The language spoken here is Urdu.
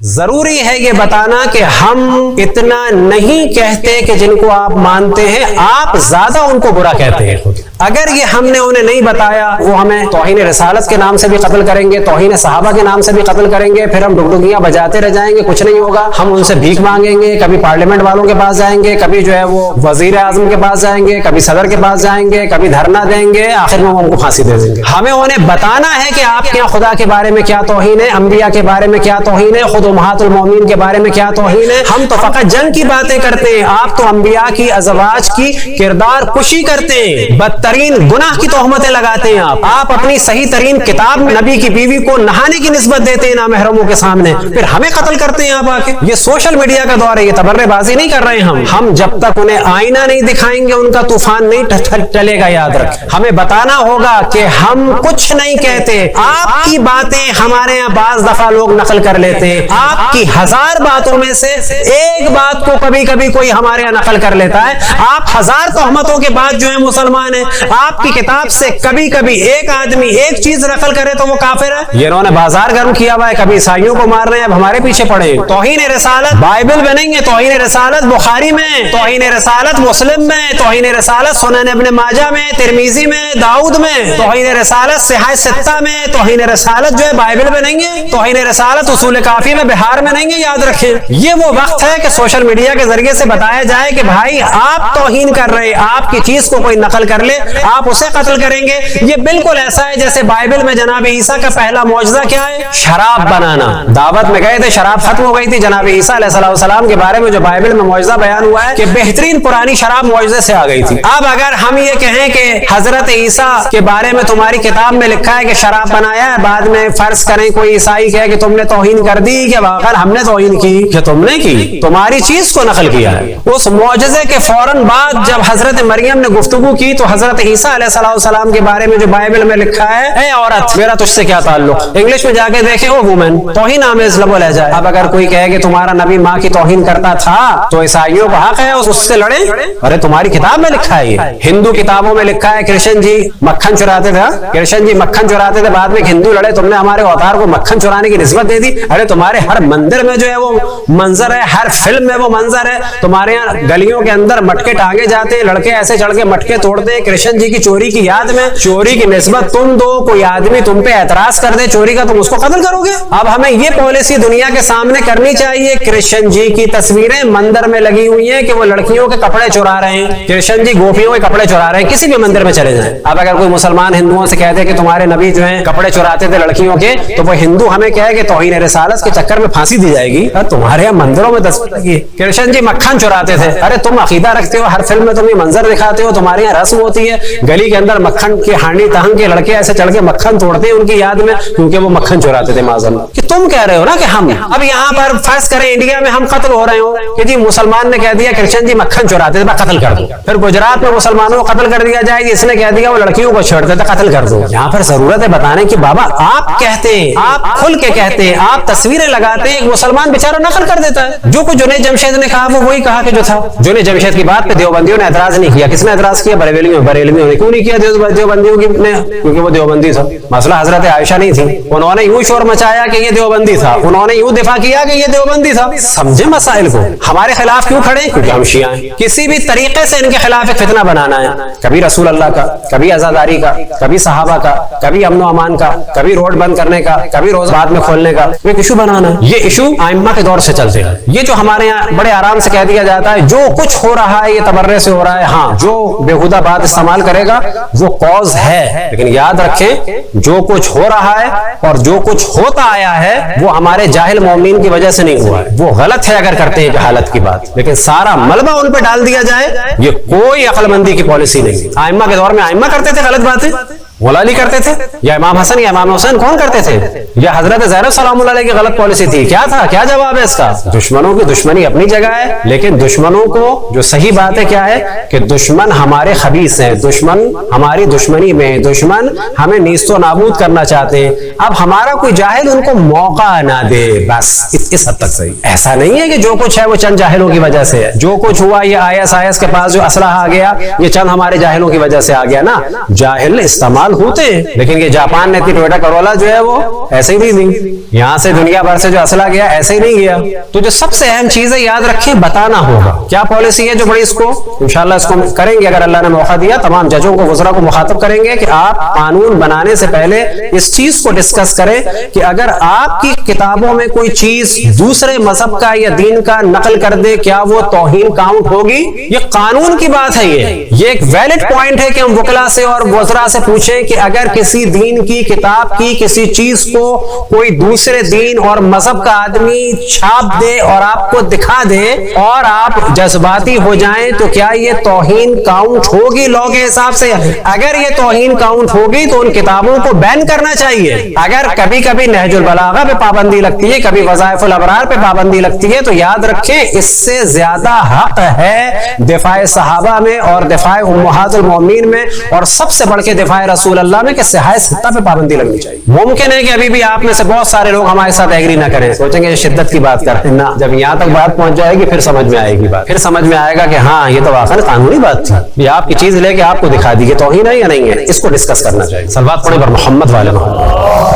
ضروری ہے یہ بتانا کہ ہم اتنا نہیں کہتے کہ جن کو آپ مانتے ہیں آپ زیادہ ان کو برا کہتے ہیں. اگر یہ ہم نے انہیں نہیں بتایا وہ ہمیں توہین رسالت کے نام سے بھی قتل کریں گے, توہین صحابہ کے نام سے بھی قتل کریں گے, پھر ہم ڈگڈگیاں بجاتے رہ جائیں گے, کچھ نہیں ہوگا. ہم ان سے بھیک مانگیں گے, کبھی پارلیمنٹ والوں کے پاس جائیں گے, کبھی جو ہے وہ وزیر اعظم کے پاس جائیں گے, کبھی صدر کے پاس جائیں گے, کبھی دھرنا دیں گے, آخر میں وہ ہم کو پھانسی دے دیں گے. ہمیں انہیں بتانا ہے کہ آپ کے یہاں خدا کے بارے میں کیا توہین ہے, انبیاء کے بارے میں کیا توہین ہے, خود امہات المومنین کے بارے میں کیا توہین ہے. ہم تو فقط جنگ کی باتیں کرتے ہیں, آپ تو انبیاء کی ازواج کی کردار کشی کرتے ہیں, بدترین گناہ کی تہمتیں لگاتے ہیں. آپ اپنی صحیح ترین کتاب میں نبی کی بیوی کو نہانے کی نسبت دیتے ہیں نامحرموں کے سامنے, پھر ہمیں قتل کرتے ہیں آپ آ کے. یہ سوشل میڈیا کا دور ہے, یہ تبرے بازی نہیں کر رہے ہیں ہم جب تک انہیں آئینہ نہیں دکھائیں گے ان کا طوفان نہیں ٹلے گا. یاد رکھ, ہمیں بتانا ہوگا کہ ہم کچھ نہیں کہتے. آپ کی باتیں ہمارے یہاں بعض دفعہ لوگ نقل کر لیتے ہیں, آپ کی 1000 باتوں میں سے ایک بات کو کبھی کبھی کوئی ہمارے یہاں نقل کر لیتا ہے. آپ 1000 تہمتوں کے بعد جو ہے مسلمان ہیں, آپ کی کتاب سے کبھی کبھی ایک آدمی ایک چیز نقل کرے تو وہ کافر ہے. یہ انہوں نے بازار گرم کیا ہوا ہے, کبھی عیسائیوں کو مار رہے ہیں, اب ہمارے پیچھے پڑے. توہین رسالت بائبل میں نہیں ہے, توہین رسالت بخاری میں, توہین رسالت مسلم میں, توہین رسالت سنن ابن ماجہ میں, ترمذی میں, داؤد میں, توہین رسالت صحاح ستہ میں, توہین رسالت جو ہے بائبل میں نہیں ہے, توہین رسالت اصول کافی میں بہار میں نہیں ہے. یاد رکھیں, یہ وہ وقت ہے کہ سوشل میڈیا کے ذریعے سے بتایا جائے کہ بھائی آپ توہین کر رہے, آپ کی چیز کو کوئی نقل کر لے آپ اسے قتل کریں گے. یہ بالکل ایسا ہے جیسے بائبل میں جناب عیسیٰ کا پہلا معجزہ کیا ہے, شراب بنانا. دعوت میں گئے تھے, شراب ختم ہو گئی تھی. جناب عیسیٰ علیہ السلام کے بارے میں جو بائبل میں معجزہ بیان ہوا ہے کہ بہترین پرانی شراب معجزے سے آ گئی تھی. اب اگر ہم یہ کہیں کہ حضرت عیسیٰ کے بارے میں تمہاری کتاب میں لکھا ہے کہ شراب بنایا ہے, بعد میں فرض کریں کوئی عیسائی کہے کہ تم نے توہین کر دی, کہ واقعا ہم نے توہین کی, کہ تم نے کی, تمہاری چیز کو نقل کیا ہے. اس معجزے کے فوراً بعد جب حضرت مریم نے گفتگو کی تو حضرت عیسیٰ علیہ السلام کے بارے میں جو بائبل میں لکھا ہے, اے عورت میرا تجھ سے کیا تعلق, انگلش میں جا کے دیکھیں او وومن, توہین آمیز لب و لہجہ. اب اگر کوئی کہے کہ تمہارا نبی ماں کی توہین کرتا تھا تو عیسائیوں کا حق ہے اس سے لڑیں. ارے تمہاری کتاب میں لکھا ہے, یہ ہندو کتابوں میں لکھا ہے. کرشن جی مکھن چراتے تھے, کرشن جی مکھن چراتے تھے, بعد میں ہندو لڑے, تم نے ہمارے اوتار کو مکھن چرانے کی نسبت دے دی. ارے تمہارے ہر مندر میں جو ہے وہ منظر ہے, ہر فلم میں وہ منظر ہے. تمہارے یہاں گلیوں کے اندر مٹکے ٹانگے جاتے, لڑکے ایسے چڑھ کے مٹکے توڑتے ہیں کرشن جی کی چوری کی یاد میں. چوری کی نسبت تم دو, کوئی آدمی تم پہ اعتراض کر دے چوری کا, تم اس کو قتل کرو گے. اب ہمیں یہ پالیسی دنیا کے سامنے کرنی چاہیے, کرشن جی کی تصویریں مندر میں لگی ہوئی ہیں کہ وہ لڑکیوں کے کپڑے چرا رہے ہیں, کرشن جی گوپیوں کے کپڑے چرا رہے ہیں, کسی بھی مندر میں چلے جائیں. اب اگر کوئی مسلمان ہندوؤں سے کہتے کہ تمہارے نبی جو ہیں کپڑے چراتے تھے لڑکیوں کے, تو وہ ہندو ہمیں کہے کہ توہین رسالت کے چکر میں پھانسی دی جائے گی. تمہارے یہاں مندروں میں کرشن جی مکھن چراتے تھے. ارے تم عقیدہ رکھتے ہو, ہر فلم میں تم یہ منظر دکھاتے ہو, تمہارے یہاں رسم ہوتی ہے گلی کے اندر مکھن کی ہانڈی تہن کے لڑکے ایسے چڑھ کے مکھن توڑتے ہیں ان کی یاد میں, کیونکہ وہ مکھن چراتے تھے معذاللہ. کہ تم کہہ رہے ہو نا کہ ہم اب یہاں پر فرض کریں انڈیا میں ہم قتل ہو رہے ہو کہ جی مسلمان نے کہہ دیا کرشن جی مکھن چراتے تھے, قتل کر دو. پھر گجرات میں مسلمانوں کو قتل کر دیا جائے, جس نے کہہ دیا وہ لڑکیوں کو چھیڑتے تھے, قتل کر دو. یہاں پر ضرورت ہے بتانے کی بابا آپ کہتے ہیں, آپ کھل کے کہتے ہیں, آپ تصویریں لگاتے ہیں, ایک مسلمان بیچارہ نقل کر دیتا ہے. جو کچھ جنید جمشید نے کہا وہ وہی کہا کہ جو تھا. جنید جمشید کی بات پہ دیوبندیوں نے اعتراض نہیں کیا. کس نے اعتراض کیا؟ بریلویوں نے. کیوں نہیں کیا دیوبندیوں کی نے؟ کیونکہ وہ دیوبندی تھا. مسئلہ حضرت عائشہ نہیں تھی, انہوں نے یوں شور مچایا کہ یہ دیوبندی تھا, انہوں نے یوں دفاع کیا کہ یہ دیوبندی تھا. سمجھے مسائل کو. ہمارے خلاف کیوں کھڑے؟ کیونکہ ہم شیعہ ہیں. کسی بھی طریقے سے ان کے خلاف ایک فتنہ بنانا ہے, کبھی رسول اللہ کا, کبھی عزاداری کا, کبھی صحابہ کا, کبھی امن و امان کا, کبھی روڈ بند کرنے کا, کبھی روز بعد میں کھولنے کا, ایک ایشو بنانا ہے. یہ ایشو ائمہ کے دور سے چلتے ہیں. یہ جو ہمارے یہاں بڑے آرام سے کہہ دیا جاتا ہے جو کچھ ہو رہا ہے یہ تبرے سے ہو رہا ہے, ہاں جو بےہودہ بات استعمال کرے گا وہ کاز ہے, لیکن یاد رکھیں جو کچھ ہو رہا ہے اور جو کچھ ہوتا آیا ہے وہ ہمارے جاہل مومنین کی وجہ سے نہیں ہوا ہے. وہ غلط ہے اگر کرتے ہیں جہالت کی بات, لیکن سارا ملبہ ان پہ ڈال دیا جائے یہ کوئی عقل مندی کی پالیسی نہیں. ائمہ کے دور میں ائمہ کرتے تھے غلط باتیں, مولا علی کرتے تھے, یا امام حسن یا امام حسین کون کرتے تھے, یا حضرت زینب سلام اللہ علیہ کی غلط پالیسی تھی. کیا تھا, کیا جواب ہے اس کا؟ دشمنوں کی دشمنی اپنی جگہ ہے, لیکن دشمنوں کو جو صحیح بات ہے کیا ہے کہ دشمن ہمارے خبیث ہیں, دشمن ہماری دشمنی میں, دشمن ہمیں نیست و نابود کرنا چاہتے ہیں. اب ہمارا کوئی جاہل ان کو موقع نہ دے, بس اس حد تک صحیح. ایسا نہیں ہے کہ جو کچھ ہے وہ چند جاہلوں کی وجہ سے ہے, جو کچھ ہوا یہ IS کے پاس جو اسلحہ آ گیا یہ چند ہمارے جاہلوں کی وجہ سے آ گیا نا. جاہل استعمال استعمال ہوتے ہیں، لیکن یہ جاپان نے ٹویوٹا کرولا جو ہے وہ ایسے ہی نہیں دی، یہاں سے دنیا بھر سے جو اسلحہ گیا ایسے ہی نہیں گیا۔ تو جو سب سے اہم چیز ہے یاد رکھیں، بتانا ہوگا کیا پالیسی ہے جو بڑی، اس کو انشاءاللہ اس کو کریں گے اگر اللہ نے موقع دیا، تمام ججوں کو وزراء کو مخاطب کریں گے کہ آپ قانون بنانے سے پہلے اس چیز کو ڈسکس کریں کہ اگر آپ کی کتابوں میں کوئی چیز دوسرے مذہب کا یا دین کا نقل کر دے کیا وہ توہین کاؤنٹ ہوگی؟ یہ قانون کی بات ہے، یہ ایک ویلڈ پوائنٹ ہے کہ ہم وکلا سے اور وزراء سے پوچھیں کہ اگر کسی دین کی کتاب کی کسی چیز کو کوئی دوسرے دین اور مذہب کا آدمی چھاپ دے اور آپ کو دکھا دے اور آپ جذباتی ہو جائیں تو کیا یہ توہین کاؤنٹ ہوگی لاء کے حساب سے؟ اگر یہ توہین کاؤنٹ ہوگی تو ان کتابوں کو بین کرنا چاہیے۔ اگر کبھی کبھی نہج البلاغہ پہ پابندی لگتی ہے، کبھی وظائف الابرار پہ پابندی لگتی ہے، تو یاد رکھیں اس سے زیادہ حق ہے دفاع صحابہ میں اور دفاع امہات المومنین میں اور سب سے بڑھ کے دفاع رسول اللہ میں کہ صحائے ستہ پہ پابندی لگنی چاہیے۔ ممکن ہے کہ ابھی بھی آپ میں سے بہت سارے لوگ ہمارے ساتھ ایگری نہ کریں، سوچیں گے شدت کی بات کرتے ہیں، نہ، جب یہاں تک بات پہنچ جائے گی پھر سمجھ میں آئے گی بات، پھر سمجھ میں آئے گا کہ ہاں یہ تو واقعی قانونی بات تھی، یہ آپ کی چیز لے کے آپ کو دکھا دی کہ توہین ہے یا نہیں ہے، اس کو ڈسکس کرنا چاہیے۔ صلوات پڑھیں پر محمد والے محمد۔